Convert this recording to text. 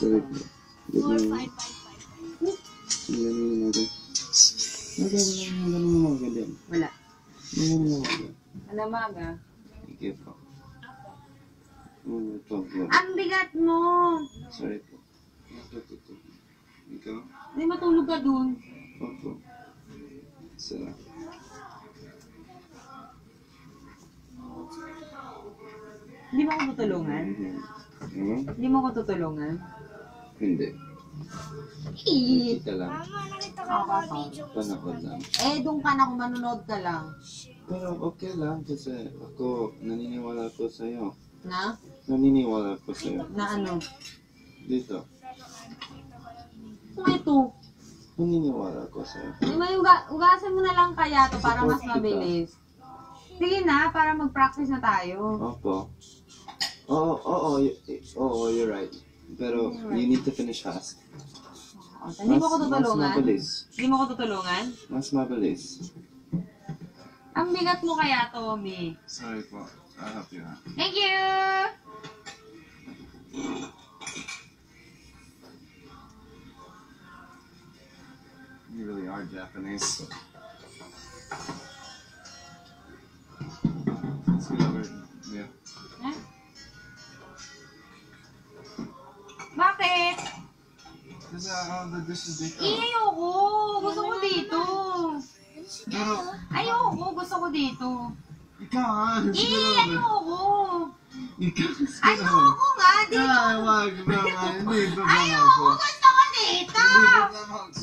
Sorry po. Good morning. Ganun natin. Wala mo mga ganyan. Wala. Wala mo mga ganyan. Alamaga. Sige po. Ito. Ang bigat mo! Sorry po. Ito. Ikaw? Hindi matulog ka dun. Opo. Sarap. Hindi mo ako tutulungan? Hindi mo ako tutulungan? Hindi. Kita lang. Mama, nakita ko yung mga video mo sa Panakot lang. Doon ka na kung manonood ka lang. Pero okay lang kasi ako naniniwala ko sa'yo. Na? Naniniwala ko sa'yo. Na ano? Dito. Kung ito. Naniniwala ko sa'yo. Ugasan mo na lang kaya to para mas Support kita. mabilis. Sige na, para mag-practice na tayo. Opo. Oo, you're right. Pero you need to finish fast. Hindi mo ko Mas tutulungan? mabilis. Hindi mo ko tutulungan? Mas mabilis. Ang bigat mo kaya, Tommy. Sorry po. I'll help you out. Thank you! You really are Japanese. Let's get over here. Eh? Bakit? Kasi the dishes dito. Ayoko! Gusto ko dito! Pero, Ayoko! Gusto ko dito! ikaw ha. Ayoko! Ikaw. Ayoko nga! Dito! Wag. Hindi problema Ayoko! ko. Gusto ko dito! Hindi problema ko.